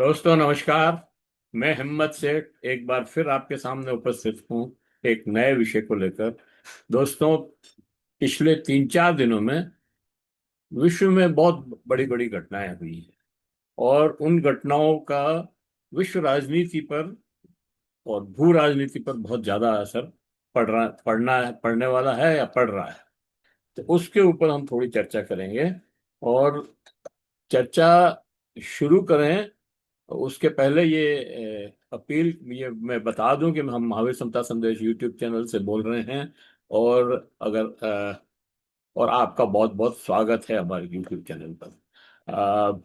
दोस्तों नमस्कार। मैं हिम्मत सेठ एक बार फिर आपके सामने उपस्थित हूँ एक नए विषय को लेकर। दोस्तों, पिछले 3-4 दिनों में विश्व में बहुत बड़ी बड़ी घटनाएं हुई हैं और उन घटनाओं का विश्व राजनीति पर और भू राजनीति पर बहुत ज्यादा असर पड़ने वाला है या पड़ रहा है। तो उसके ऊपर हम थोड़ी चर्चा करेंगे। और चर्चा शुरू करें उसके पहले ये अपील ये मैं बता दूं कि हम महावीर समता संदेश यूट्यूब चैनल से बोल रहे हैं। और अगर और आपका बहुत बहुत स्वागत है हमारे यूट्यूब चैनल पर। अ,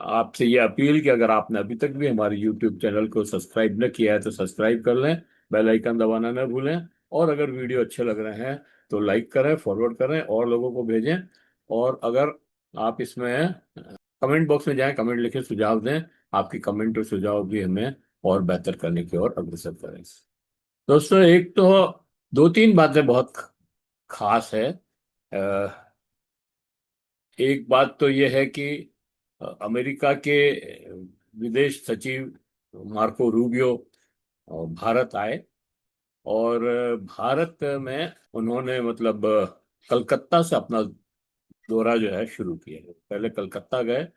आपसे ये अपील कि अगर आपने अभी तक भी हमारे यूट्यूब चैनल को सब्सक्राइब न किया है तो सब्सक्राइब कर लें, बेल आइकन दबाना न भूलें। और अगर वीडियो अच्छे लग रहे हैं तो लाइक करें, फॉरवर्ड करें और लोगों को भेजें। और अगर आप इसमें कमेंट बॉक्स में जाएं, कमेंट लिखें, सुझाव दें। आपकी कमेंट और सुझाव भी हमें और बेहतर करने की ओर अग्रसर करें। दोस्तों, एक तो दो तीन बातें बहुत खास है। एक बात तो यह है कि अमेरिका के विदेश सचिव मार्को रूबियो भारत आए। और भारत में उन्होंने मतलब कलकत्ता से अपना दौरा जो है शुरू किया। पहले कलकत्ता गए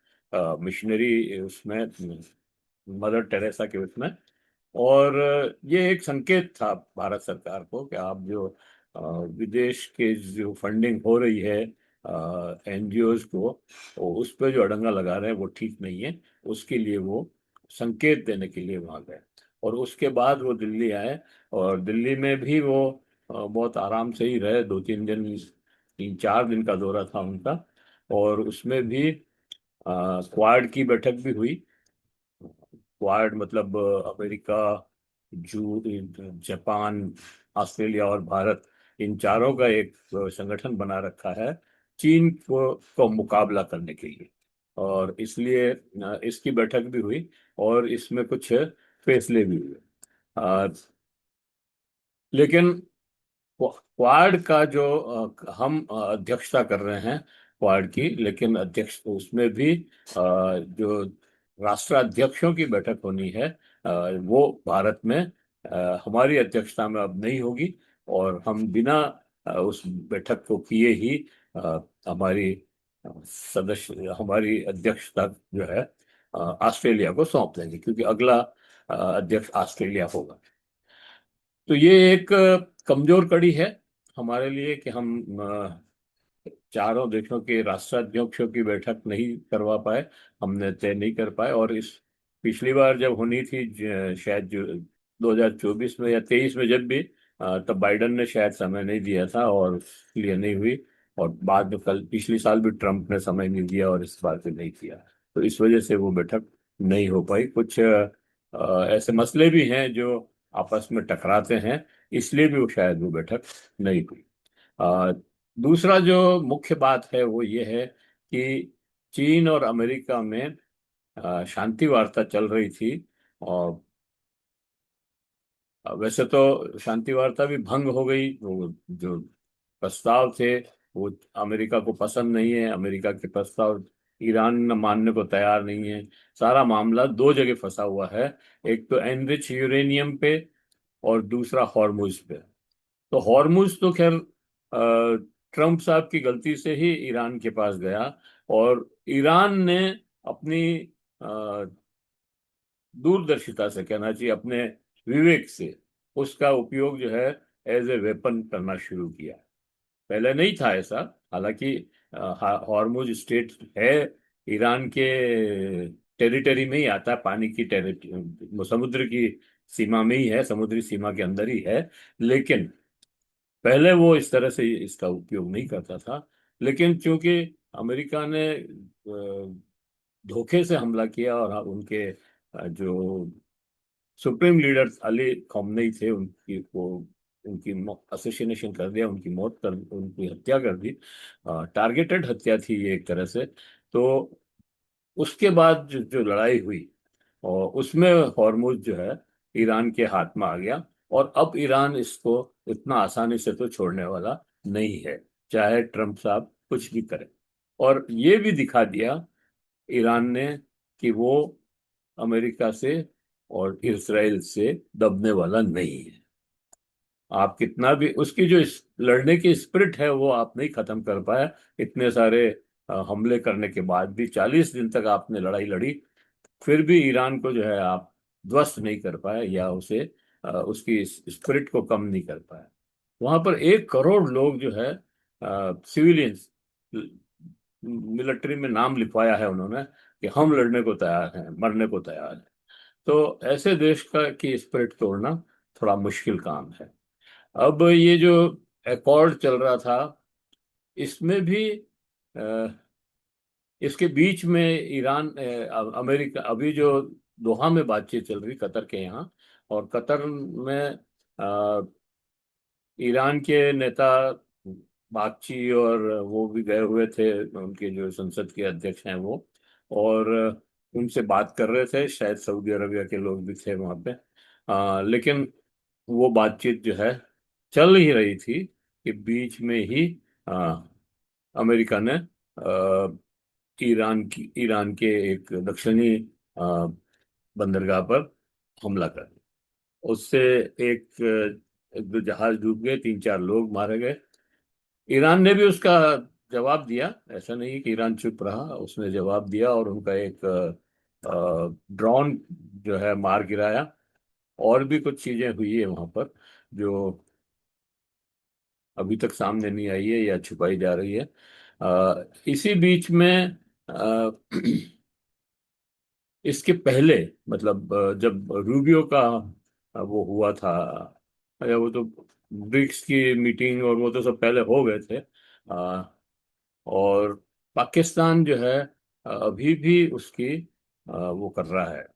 मिशनरी उसमें, मदर टेरेसा के उसमें। और ये एक संकेत था भारत सरकार को कि आप जो विदेश के जो फंडिंग हो रही है एनजीओज को, उस पर जो अड़ंगा लगा रहे हैं वो ठीक नहीं है। उसके लिए वो संकेत देने के लिए वहां गए। और उसके बाद वो दिल्ली आए। और दिल्ली में भी वो बहुत आराम से ही रहे, 2-3 दिन, 3-4 दिन का दौरा था उनका। और उसमें भी क्वाड की बैठक भी हुई। क्वाड मतलब अमेरिका, जापान, ऑस्ट्रेलिया और भारत, इन चारों का एक संगठन बना रखा है चीन को मुकाबला करने के लिए। और इसलिए इसकी बैठक भी हुई और इसमें कुछ फैसले भी हुए। अ, लेकिन क्वाड का जो हम अध्यक्षता कर रहे हैं क्वाड की, लेकिन अध्यक्ष उसमें भी जो राष्ट्राध्यक्षों की बैठक होनी है वो भारत में हमारी अध्यक्षता में अब नहीं होगी। और हम बिना उस बैठक को किए ही हमारी हमारी अध्यक्षता जो है ऑस्ट्रेलिया को सौंप देंगे, क्योंकि अगला अध्यक्ष ऑस्ट्रेलिया होगा। तो ये एक कमजोर कड़ी है हमारे लिए कि हम चारों देशों के राष्ट्राध्यक्षों की बैठक नहीं करवा पाए, हमने तय नहीं कर पाए। और इस पिछली बार जब होनी थी शायद जो 2024 में या 23 में, जब भी तब बाइडन ने शायद समय नहीं दिया था और इसलिए नहीं हुई। और बाद में कल पिछली साल भी ट्रम्प ने समय नहीं दिया और इस बार भी नहीं किया। तो इस वजह से वो बैठक नहीं हो पाई। कुछ ऐसे मसले भी हैं जो आपस में टकराते हैं, इसलिए भी वो शायद वो बैठक नहीं हुई। अ, दूसरा जो मुख्य बात है वो ये है कि चीन और अमेरिका में शांति वार्ता चल रही थी। और वैसे तो शांति वार्ता भी भंग हो गई। वो जो प्रस्ताव थे वो अमेरिका को पसंद नहीं है, अमेरिका के प्रस्ताव ईरान न मानने को तैयार नहीं है। सारा मामला दो जगह फंसा हुआ है, एक तो एनरिच यूरेनियम पे और दूसरा हॉर्मुज पे। तो हॉर्मुज तो खैर ट्रम्प साहब की गलती से ही ईरान के पास गया। और ईरान ने अपनी अ, दूरदर्शिता से, कहना चाहिए अपने विवेक से, उसका उपयोग जो है एज ए वेपन करना शुरू किया। पहले नहीं था ऐसा। हालांकि हॉर्मुज स्टेट है ईरान के टेरिटरी में ही आता है, पानी की टेरिटरी, समुद्र की सीमा में ही है, समुद्री सीमा के अंदर ही है। लेकिन पहले वो इस तरह से इसका उपयोग नहीं करता था। लेकिन चूंकि अमेरिका ने धोखे से हमला किया और उनके जो सुप्रीम लीडर अली खamenei थे, उनकी को उनकी असोसिनेशन कर दिया, उनकी मौत कर, उनकी हत्या कर दी। टारगेटेड हत्या थी ये एक तरह से। तो उसके बाद जो लड़ाई हुई और उसमें हॉर्मुज जो है ईरान के हाथ में आ गया। और अब ईरान इसको इतना आसानी से तो छोड़ने वाला नहीं है, चाहे ट्रम्प साहब कुछ भी करें। और ये भी दिखा दिया ईरान ने कि वो अमेरिका से और इसराइल से दबने वाला नहीं है। आप कितना भी उसकी जो लड़ने की स्पिरिट है वो आप नहीं खत्म कर पाए। इतने सारे हमले करने के बाद भी 40 दिन तक आपने लड़ाई लड़ी, फिर भी ईरान को जो है आप ध्वस्त नहीं कर पाए या उसे उसकी स्पिरिट को कम नहीं कर पाए। वहां पर 1 करोड़ लोग जो है सिविलियंस, मिलिट्री में नाम लिखवाया है उन्होंने कि हम लड़ने को तैयार हैं, मरने को तैयार हैं। तो ऐसे देश का की स्पिरिट तोड़ना थोड़ा मुश्किल काम है। अब ये जो एकॉर्ड चल रहा था, इसमें भी अ, इसके बीच में ईरान अमेरिका, अभी जो दोहा में बातचीत चल रही कतर के यहाँ, और कतर में ईरान के नेता बागची और वो भी गए हुए थे, उनके जो संसद के अध्यक्ष हैं वो, और उनसे बात कर रहे थे। शायद सऊदी अरबिया के लोग भी थे वहां पे। लेकिन वो बातचीत जो है चल ही रही थी कि बीच में ही आ, अमेरिका ने ईरान के एक दक्षिणी आ, बंदरगाह पर हमला कर दिया। उससे एक एक दो जहाज डूब गए, 3 4 लोग मारे गए। ईरान ने भी उसका जवाब दिया। ऐसा नहीं कि ईरान चुप रहा, उसने जवाब दिया और उनका एक ड्रोन जो है मार गिराया। और भी कुछ चीजें हुई है वहां पर जो अभी तक सामने नहीं आई है या छुपाई जा रही है। इसी बीच में अ, इसके पहले, मतलब जब रूबियो का वो हुआ था, या वो तो ब्रिक्स की मीटिंग और वो तो सब पहले हो गए थे। और पाकिस्तान जो है अभी भी उसकी वो कर रहा है,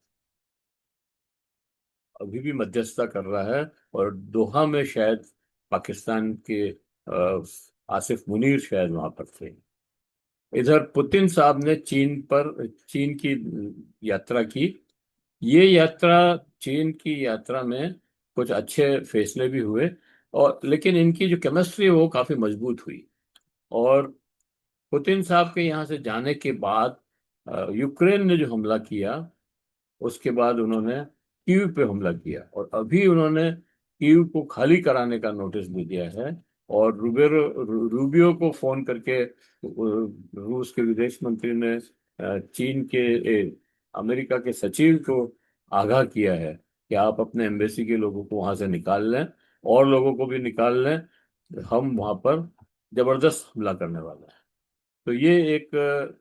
अभी भी मध्यस्थता कर रहा है। और दोहा में शायद पाकिस्तान के आसिफ मुनीर शायद वहां पर थे। इधर पुतिन साहब ने चीन की यात्रा की। ये यात्रा, चीन की यात्रा में कुछ अच्छे फैसले भी हुए, और लेकिन इनकी जो केमिस्ट्री है वो काफी मजबूत हुई। और पुतिन साहब के यहाँ से जाने के बाद यूक्रेन ने जो हमला किया, उसके बाद उन्होंने कीव पे हमला किया, और अभी उन्होंने कीव को खाली कराने का नोटिस भी दिया है। और रूबियो को फोन करके रूस के विदेश मंत्री ने चीन के अमेरिका के सचिव को आगाह किया है कि आप अपने एम्बेसी के लोगों को वहां से निकाल लें, और लोगों को भी निकाल लें, हम वहां पर जबरदस्त हमला करने वाले हैं। तो ये एक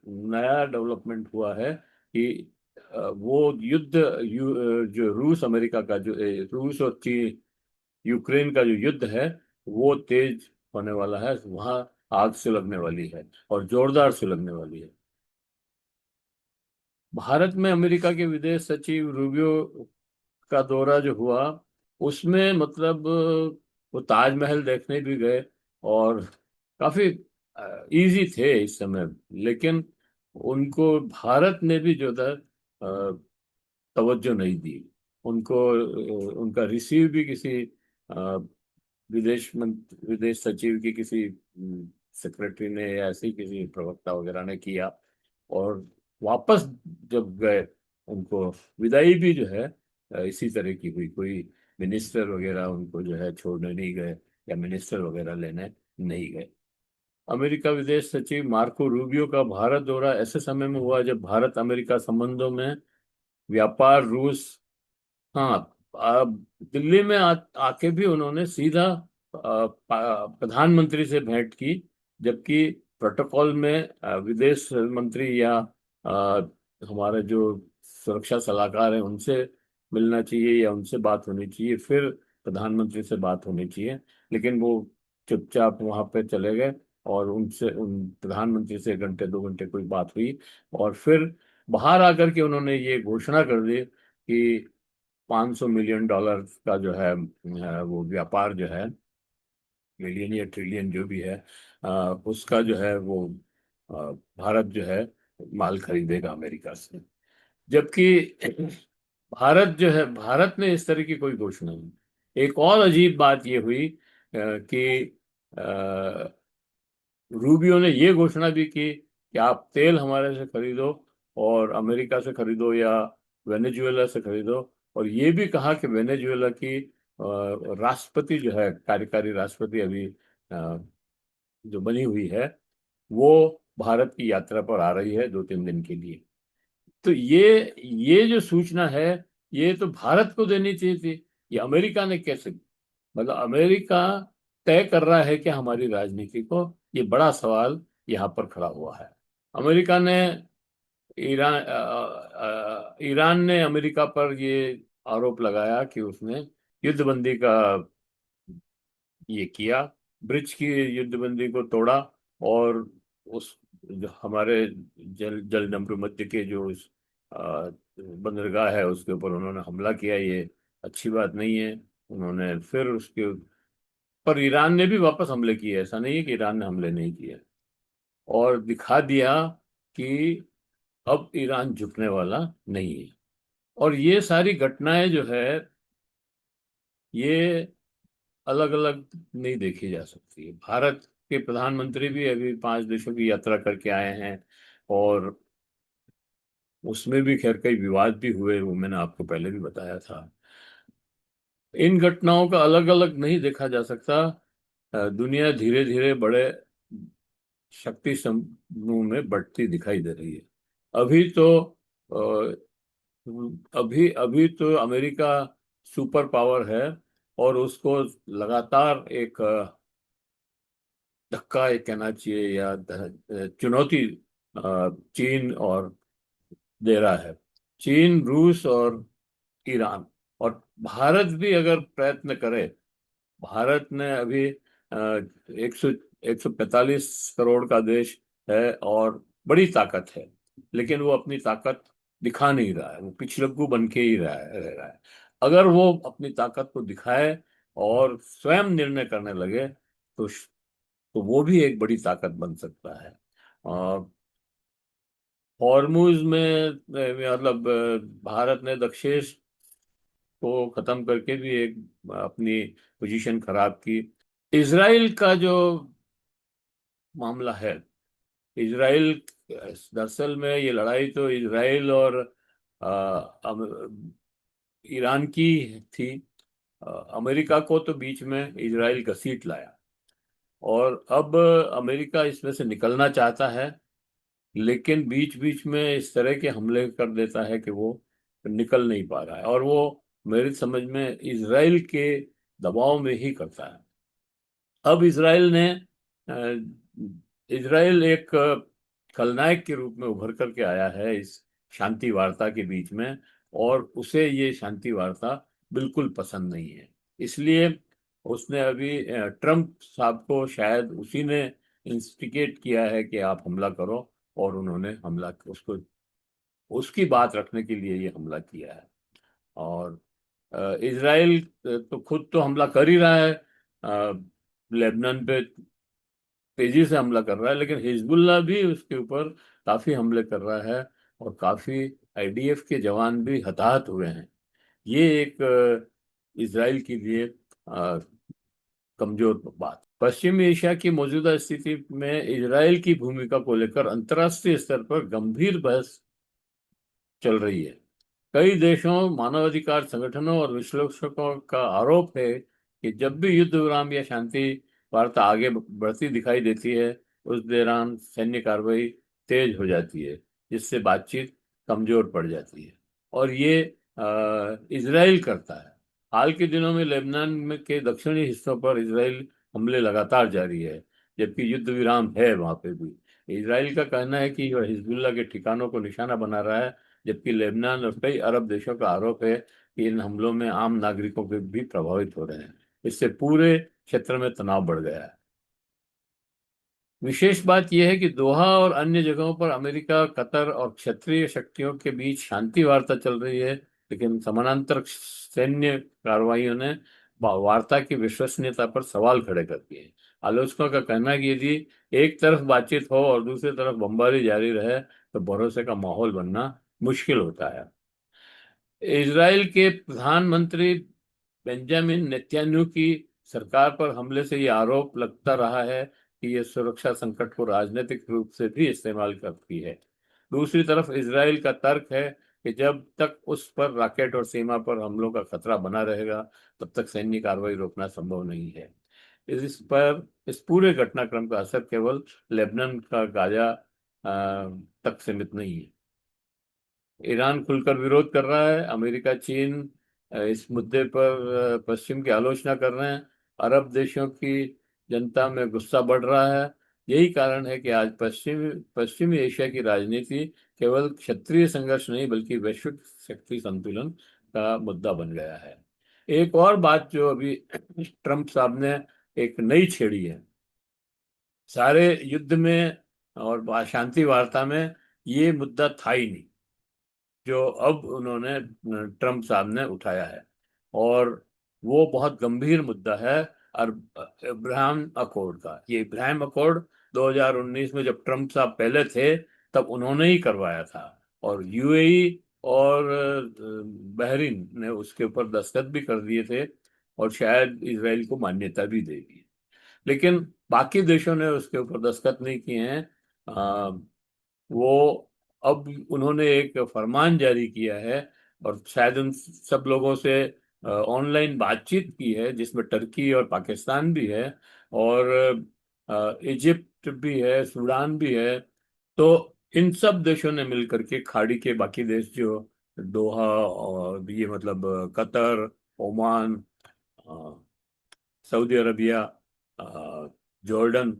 नया डेवलपमेंट हुआ है कि वो युद्ध जो रूस अमेरिका का जो रूस और यूक्रेन का जो युद्ध है वो तेज होने वाला है। वहां आग से लगने वाली है, और जोरदार से लगने वाली है। भारत में अमेरिका के विदेश सचिव रूबियो का दौरा जो हुआ, उसमें मतलब वो ताजमहल देखने भी गए, और काफी इजी थे इस समय। लेकिन उनको भारत ने भी जो था तवज्जो नहीं दी उनको। उनका रिसीव भी किसी अ, विदेश सचिव की किसी सेक्रेटरी ने या ऐसे ही किसी प्रवक्ता वगैरह ने किया। और वापस जब गए, उनको विदाई भी जो है इसी तरह की हुई। कोई मिनिस्टर वगैरह उनको जो है छोड़ने नहीं गए, या मिनिस्टर वगैरह लेने नहीं गए। अमेरिका विदेश सचिव मार्को रूबियो का भारत दौरा ऐसे समय में हुआ जब भारत अमेरिका संबंधों में व्यापार रूस, हाँ, दिल्ली में आके भी उन्होंने सीधा प्रधानमंत्री से भेंट की। जबकि प्रोटोकॉल में विदेश मंत्री या हमारे जो सुरक्षा सलाहकार हैं उनसे मिलना चाहिए या उनसे बात होनी चाहिए, फिर प्रधानमंत्री से बात होनी चाहिए। लेकिन वो चुपचाप वहां पे चले गए, और उनसे उन प्रधानमंत्री से 1 घंटे 2 घंटे कोई बात हुई। और फिर बाहर आकर के उन्होंने ये घोषणा कर दी कि $500 मिलियन का जो है वो व्यापार जो है, मिलियन या ट्रिलियन जो भी है, उसका जो है वो अ, भारत जो है माल खरीदेगा अमेरिका से। जबकि भारत ने इस तरह की कोई घोषणा नहीं। एक और अजीब बात ये हुई कि रूबियो ने ये घोषणा भी की कि आप तेल हमारे से खरीदो, और अमेरिका से खरीदो या वेनेजुएला से खरीदो। और ये भी कहा कि वेनेजुएला की राष्ट्रपति जो है, कार्यकारी राष्ट्रपति अभी जो बनी हुई है, वो भारत की यात्रा पर आ रही है 2-3 दिन के लिए। तो ये जो सूचना है, ये तो भारत को देनी चाहिए थी। ये अमेरिका ने कैसे, मतलब अमेरिका तय कर रहा है कि हमारी राजनीति को, ये बड़ा सवाल यहाँ पर खड़ा हुआ है। अमेरिका ने ईरान ने अमेरिका पर ये आरोप लगाया कि उसने युद्धबंदी का ये किया, ब्रिज की युद्धबंदी को तोड़ा, और उस जो हमारे जल जल नम्र मध्य के जो बंदरगाह है उसके ऊपर उन्होंने हमला किया। ये अच्छी बात नहीं है। उन्होंने फिर उसके पर ईरान ने भी वापस हमले किए, ऐसा नहीं है कि ईरान ने हमले नहीं किए, और दिखा दिया कि अब ईरान झुकने वाला नहीं है। और ये सारी घटनाएं जो है, ये अलग अलग नहीं देखी जा सकती है। भारत के प्रधानमंत्री भी अभी 5 देशों की यात्रा करके आए हैं, और उसमें भी खैर कई विवाद भी हुए, वो मैंने आपको पहले भी बताया था। इन घटनाओं का अलग अलग नहीं देखा जा सकता। दुनिया धीरे धीरे बड़े शक्ति समूह में बढ़ती दिखाई दे रही है। अभी तो अ, अभी अभी तो अमेरिका सुपर पावर है, और उसको लगातार एक धक्का ये कहना चाहिए, या चुनौती चीन और दे रहा है। चीन, रूस और ईरान, और भारत भी अगर प्रयत्न करे। भारत ने अभी 145 करोड़ का देश है और बड़ी ताकत है, लेकिन वो अपनी ताकत दिखा नहीं रहा है, वो पिछलग्गू बन के ही रह रहा है। अगर वो अपनी ताकत को दिखाए और स्वयं निर्णय करने लगे, तो वो भी एक बड़ी ताकत बन सकता है। हॉर्मुज में मतलब भारत ने दक्षेश को खत्म करके भी एक अपनी पोजीशन खराब की। इसराइल का जो मामला है, इसराइल, दरअसल में ये लड़ाई तो इसराइल और ईरान की थी। अमेरिका को तो बीच में इसराइल घसीट लाया, और अब अमेरिका इसमें से निकलना चाहता है, लेकिन बीच बीच में इस तरह के हमले कर देता है कि वो निकल नहीं पा रहा है, और वो मेरी समझ में इसराइल के दबाव में ही करता है। अब इसराइल एक खलनायक के रूप में उभर करके आया है इस शांति वार्ता के बीच में, और उसे ये शांति वार्ता बिल्कुल पसंद नहीं है। इसलिए उसने अभी ट्रम्प साहब को, शायद उसी ने इंस्टिगेट किया है कि आप हमला करो, और उन्होंने हमला उसको, उसकी बात रखने के लिए ये हमला किया है। और इसराइल तो खुद तो हमला कर ही रहा है, लेबनान पे तेजी से हमला कर रहा है, लेकिन हिजबुल्लाह भी उसके ऊपर काफी हमले कर रहा है, और काफी आईडीएफ के जवान भी हताहत हुए हैं। ये एक इसराइल के लिए कमजोर बात। पश्चिमी एशिया की मौजूदा स्थिति में इसराइल की भूमिका को लेकर अंतर्राष्ट्रीय स्तर पर गंभीर बहस चल रही है। कई देशों, मानवाधिकार संगठनों और विश्लेषकों का आरोप है कि जब भी युद्ध विराम या शांति वार्ता आगे बढ़ती दिखाई देती है, उस दौरान सैन्य कार्रवाई तेज हो जाती है, जिससे बातचीत कमजोर पड़ जाती है। और ये इजराइल करता है। हाल के दिनों में लेबनान में के दक्षिणी हिस्सों पर इजराइल हमले लगातार जारी है, जबकि युद्ध विराम है वहां पे भी। इजराइल का कहना है कि वह हिजबुल्लाह के ठिकानों को निशाना बना रहा है, जबकि लेबनान और कई अरब देशों का आरोप है कि इन हमलों में आम नागरिकों के भी प्रभावित हो रहे हैं। इससे पूरे क्षेत्र में तनाव बढ़ गया है। विशेष बात यह है कि दोहा और अन्य जगहों पर अमेरिका, कतर और क्षेत्रीय शक्तियों के बीच शांति वार्ता चल रही है, लेकिन समानांतर सैन्य कार्रवाइयों ने वार्ता की विश्वसनीयता पर सवाल खड़े कर दिए। आलोचकों का कहना है कि यदि एक तरफ बातचीत हो और दूसरी तरफ बमबारी जारी रहे, तो भरोसे का माहौल बनना मुश्किल होता है। इजराइल के प्रधानमंत्री बेंजामिन नेतन्याहू की सरकार पर हमले से ये आरोप लगता रहा है कि ये सुरक्षा संकट को राजनीतिक रूप से भी इस्तेमाल करती है। दूसरी तरफ इसराइल का तर्क है कि जब तक उस पर रॉकेट और सीमा पर हमलों का खतरा बना रहेगा तब तक सैन्य कार्रवाई रोकना संभव नहीं है। इस पूरे घटनाक्रम का असर केवल लेबनान का गाजा तक सीमित नहीं है। ईरान खुलकर विरोध कर रहा है, अमेरिका, चीन इस मुद्दे पर पश्चिम की आलोचना कर रहे हैं, अरब देशों की जनता में गुस्सा बढ़ रहा है। यही कारण है कि आज पश्चिमी एशिया की राजनीति केवल क्षेत्रीय संघर्ष नहीं बल्कि वैश्विक शक्ति संतुलन का मुद्दा बन गया है। एक और बात जो अभी ट्रंप साहब ने एक नई छेड़ी है, सारे युद्ध में और शांति वार्ता में ये मुद्दा था ही नहीं जो अब उन्होंने ट्रम्प साहब ने उठाया है, और वो बहुत गंभीर मुद्दा है। और इब्राहिम अकॉर्ड का, ये इब्राहिम अकॉर्ड 2019 में जब ट्रम्प साहब पहले थे तब उन्होंने ही करवाया था, और यूएई और बहरीन ने उसके ऊपर दस्तखत भी कर दिए थे और शायद इसराइल को मान्यता भी दे दी। लेकिन बाकी देशों ने उसके ऊपर दस्तखत नहीं किए हैं। वो अब उन्होंने एक फरमान जारी किया है और शायद उन सब लोगों से ऑनलाइन बातचीत की है, जिसमें टर्की और पाकिस्तान भी है और इजिप्ट भी है, सूडान भी है। तो इन सब देशों ने मिलकर के खाड़ी के बाकी देश जो दोहा और ये मतलब Qatar, Oman, Saudi Arabia, Jordan,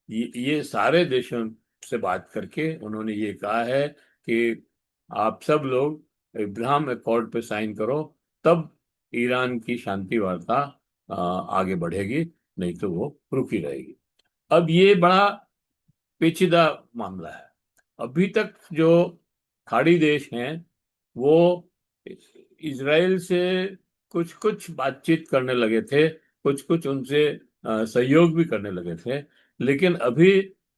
ये सारे देशों से बात करके उन्होंने ये कहा है कि आप सब लोग इब्राहिम अकॉर्ड पे साइन करो, तब ईरान की शांति वार्ता आगे बढ़ेगी, नहीं तो वो रुकी रहेगी। अब ये बड़ा पेचीदा मामला है। अभी तक जो खाड़ी देश हैं वो इजराइल से कुछ कुछ बातचीत करने लगे थे, कुछ कुछ उनसे सहयोग भी करने लगे थे। लेकिन अभी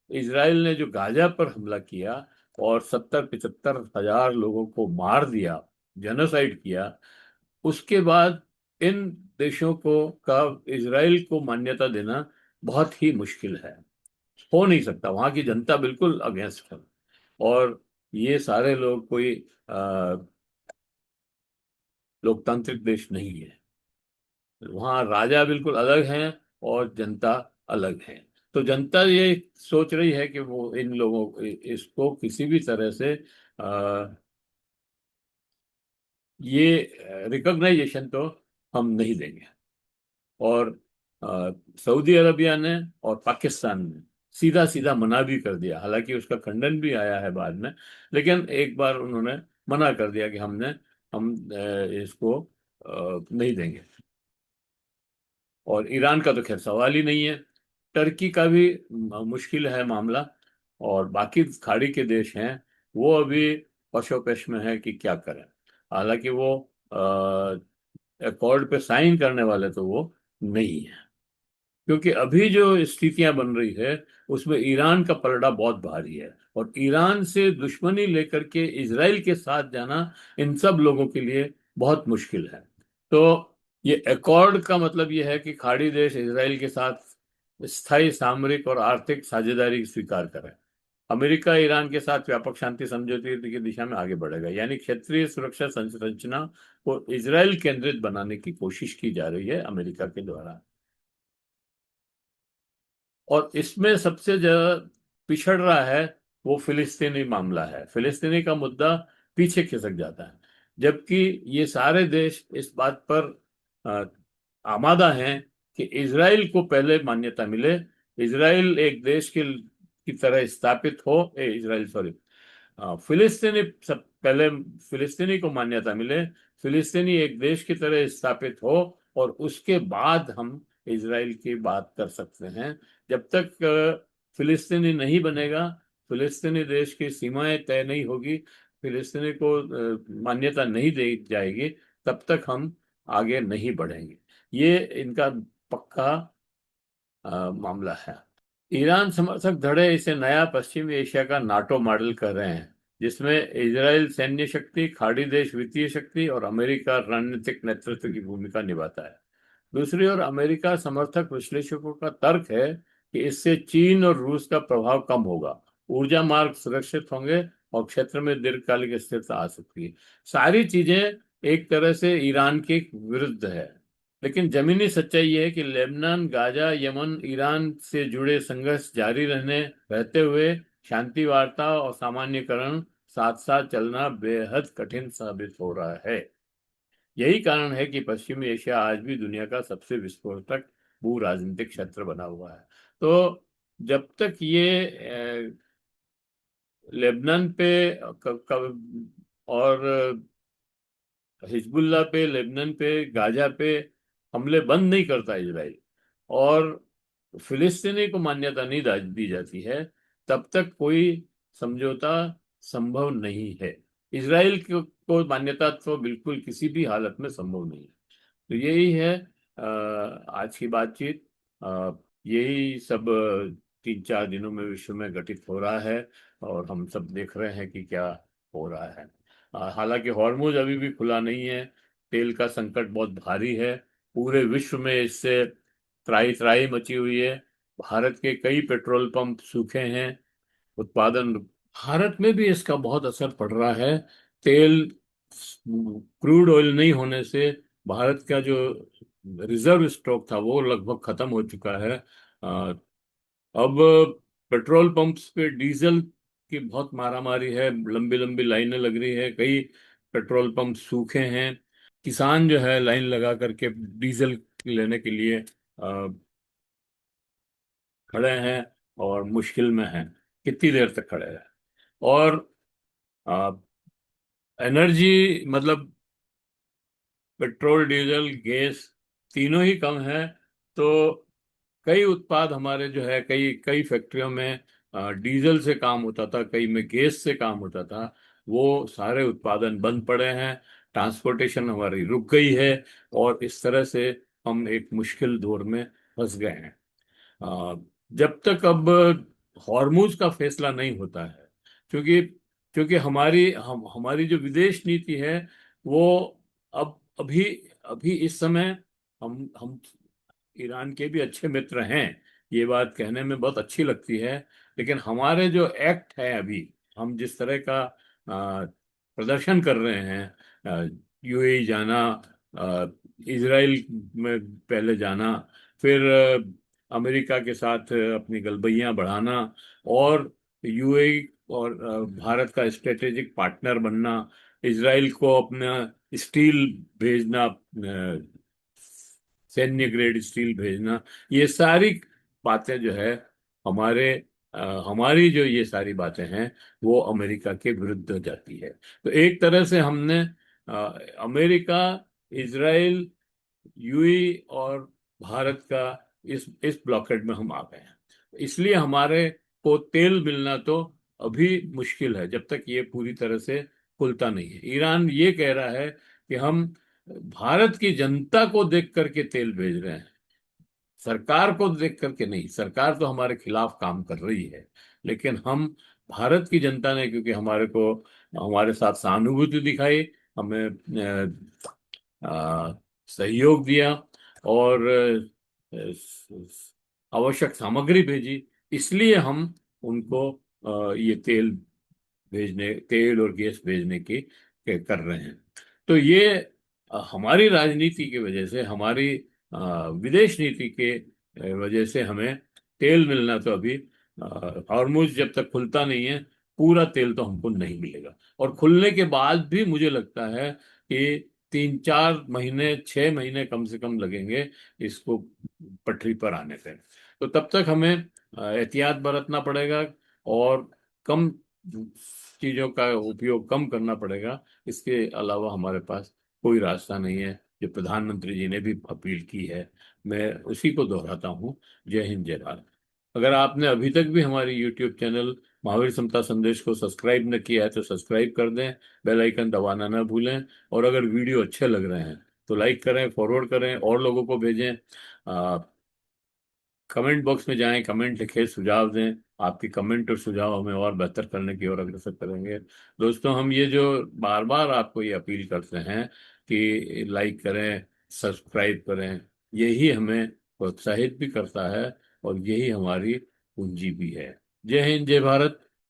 इजराइल ने जो गाजा पर हमला किया और 70-75 हजार लोगों को मार दिया, जेनोसाइड किया, उसके बाद इन देशों को का इजराइल को मान्यता देना बहुत ही मुश्किल है, हो नहीं सकता। वहां की जनता बिल्कुल अगेंस्ट है, और ये सारे लोग कोई लोकतांत्रिक देश नहीं है। वहाँ राजा बिल्कुल अलग हैं और जनता अलग है। तो जनता ये सोच रही है कि वो इन लोगों इसको किसी भी तरह से ये रिकॉग्नाइजेशन तो हम नहीं देंगे। और सऊदी अरबिया ने और पाकिस्तान ने सीधा सीधा मना भी कर दिया, हालांकि उसका खंडन भी आया है बाद में, लेकिन एक बार उन्होंने मना कर दिया कि हम इसको नहीं देंगे। और ईरान का तो खैर सवाल ही नहीं है। टर्की का भी मुश्किल है मामला, और बाकी खाड़ी के देश हैं वो अभी पशोपेश में है कि क्या करें। हालांकि वो अकॉर्ड पे साइन करने वाले तो वो नहीं है, क्योंकि अभी जो स्थितियां बन रही है उसमें ईरान का पलड़ा बहुत भारी है, और ईरान से दुश्मनी लेकर के इजराइल के साथ जाना इन सब लोगों के लिए बहुत मुश्किल है। तो ये अकॉर्ड का मतलब ये है कि खाड़ी देश इजराइल के साथ स्थायी सामरिक और आर्थिक साझेदारी स्वीकार करें। अमेरिका ईरान के साथ व्यापक शांति समझौते की दिशा में आगे बढ़ेगा, यानी क्षेत्रीय सुरक्षा संरचना को इजराइल केंद्रित बनाने की कोशिश की जा रही है अमेरिका के द्वारा। और इसमें सबसे ज्यादा पिछड़ रहा है वो फिलिस्तीनी मामला है। फिलिस्तीनी का मुद्दा पीछे खिसक जाता है, जबकि ये सारे देश इस बात पर अ, आमादा हैं कि इजराइल को पहले मान्यता मिले, इजराइल एक देश की तरह स्थापित हो, इजराइल सॉरी, फिलिस्तीनी सब पहले फिलिस्तीनी को मान्यता मिले, फिलिस्तीनी एक देश की तरह स्थापित हो, और उसके बाद हम इजराइल की बात कर सकते हैं। जब तक फिलिस्तीनी नहीं बनेगा, फिलिस्तीनी देश की सीमाएं तय नहीं होगी, फिलिस्तीनी को मान्यता नहीं दी जाएगी, तब तक हम आगे नहीं बढ़ेंगे। ये इनका पक्का मामला है। ईरान समर्थक धड़े इसे नया पश्चिमी एशिया का नाटो मॉडल कर रहे हैं, जिसमें इजराइल सैन्य शक्ति, खाड़ी देश वित्तीय शक्ति और अमेरिका रणनीतिक नेतृत्व की भूमिका निभाता है। दूसरी ओर अमेरिका समर्थक विश्लेषकों का तर्क है कि इससे चीन और रूस का प्रभाव कम होगा, ऊर्जा मार्ग सुरक्षित होंगे और क्षेत्र में दीर्घकालिक स्थिरता आ सकती है। सारी चीजें एक तरह से ईरान के विरुद्ध है। लेकिन जमीनी सच्चाई ये है कि लेबनान, गाजा, यमन, ईरान से जुड़े संघर्ष जारी रहते हुए शांति वार्ता और सामान्यकरण साथ साथ चलना बेहद कठिन साबित हो रहा है। यही कारण है कि पश्चिमी एशिया आज भी दुनिया का सबसे विस्फोटक भू राजनीतिक क्षेत्र बना हुआ है। तो जब तक ये लेबनान पे और हिजबुल्लाह पे, लेबनान पे, गाजा पे हमले बंद नहीं करता इसराइल, और फिलिस्तीनी को मान्यता नहीं दी जाती है, तब तक कोई समझौता संभव नहीं है। इसराइल को मान्यता तो बिल्कुल किसी भी हालत में संभव नहीं है। तो यही है आज की बातचीत। यही सब 3-4 दिनों में विश्व में घटित हो रहा है, और हम सब देख रहे हैं कि क्या हो रहा है। हालांकि हॉर्मुज अभी भी खुला नहीं है। तेल का संकट बहुत भारी है। पूरे विश्व में इससे त्राही त्राही मची हुई है। भारत के कई पेट्रोल पंप सूखे हैं। उत्पादन, भारत में भी इसका बहुत असर पड़ रहा है। तेल, क्रूड ऑयल नहीं होने से भारत का जो रिजर्व स्टॉक था वो लगभग खत्म हो चुका है। अब पेट्रोल पंप्स पे डीजल की बहुत मारामारी है, लंबी लंबी लाइनें लग रही है, कई पेट्रोल पंप सूखे हैं। किसान जो है लाइन लगा करके डीजल लेने के लिए खड़े हैं, और मुश्किल में हैं। कितनी देर तक खड़े हैं? और एनर्जी, मतलब पेट्रोल, डीजल, गैस तीनों ही कम है। तो कई उत्पाद हमारे जो है, कई कई फैक्ट्रियों में डीजल से काम होता था, कई में गैस से काम होता था, वो सारे उत्पादन बंद पड़े हैं। ट्रांसपोर्टेशन हमारी रुक गई है, और इस तरह से हम एक मुश्किल दौर में फंस गए हैं। आ, जब तक अब हॉर्मूज का फैसला नहीं होता है, क्योंकि क्योंकि हमारी जो विदेश नीति है वो अब अभी अभी इस समय, हम ईरान के भी अच्छे मित्र हैं, ये बात कहने में बहुत अच्छी लगती है। लेकिन हमारे जो एक्ट है अभी, हम जिस तरह का प्रदर्शन कर रहे हैं, यूएई जाना, इजराइल में पहले जाना, फिर अमेरिका के साथ अपनी गलबैयां बढ़ाना, और यूएई और भारत का स्ट्रेटेजिक पार्टनर बनना, इजराइल को अपना स्टील भेजना, सैन्य ग्रेड स्टील भेजना, ये सारी बातें जो है हमारे हमारी जो ये सारी बातें हैं वो अमेरिका के विरुद्ध जाती है। तो एक तरह से हमने अ, अमेरिका, इजराइल, यूएई और भारत का इस ब्लॉकेट में हम आ गए हैं। इसलिए हमारे को तेल मिलना तो अभी मुश्किल है, जब तक ये पूरी तरह से खुलता नहीं है। ईरान ये कह रहा है कि हम भारत की जनता को देख करके तेल भेज रहे हैं, सरकार को देख करके नहीं। सरकार तो हमारे खिलाफ काम कर रही है, लेकिन हम, भारत की जनता ने क्योंकि हमारे साथ सहानुभूति दिखाई, हमें सहयोग दिया, और आवश्यक सामग्री भेजी, इसलिए हम उनको ये तेल और गैस भेजने की कर रहे हैं। तो ये हमारी राजनीति की वजह से, हमारी विदेश नीति के वजह से हमें तेल मिलना तो अभी, हॉर्मुज जब तक खुलता नहीं है, पूरा तेल तो हमको नहीं मिलेगा। और खुलने के बाद भी मुझे लगता है कि 3-4 महीने, 6 महीने कम से कम लगेंगे इसको पटरी पर आने पे। तो तब तक हमें एहतियात बरतना पड़ेगा, और कम चीजों का उपयोग कम करना पड़ेगा। इसके अलावा हमारे पास कोई रास्ता नहीं है। जो प्रधानमंत्री जी ने भी अपील की है, मैं उसी को दोहराता हूँ। जय हिंद, जय भारत। अगर आपने अभी तक भी हमारी यूट्यूब चैनल महावीर समता संदेश को सब्सक्राइब न किया है तो सब्सक्राइब कर दें, बेल आइकन दबाना ना भूलें। और अगर वीडियो अच्छे लग रहे हैं तो लाइक करें, फॉरवर्ड करें, और लोगों को भेजें। कमेंट बॉक्स में जाएं, कमेंट लिखें, सुझाव दें। आपके कमेंट और सुझाव हमें और बेहतर करने की ओर अग्रसर करेंगे। दोस्तों, हम ये जो बार बार आपको ये अपील करते हैं कि लाइक करें, सब्सक्राइब करें, यही हमें प्रोत्साहित भी करता है, और यही हमारी पूंजी भी है। जय हिंद, जय भारत।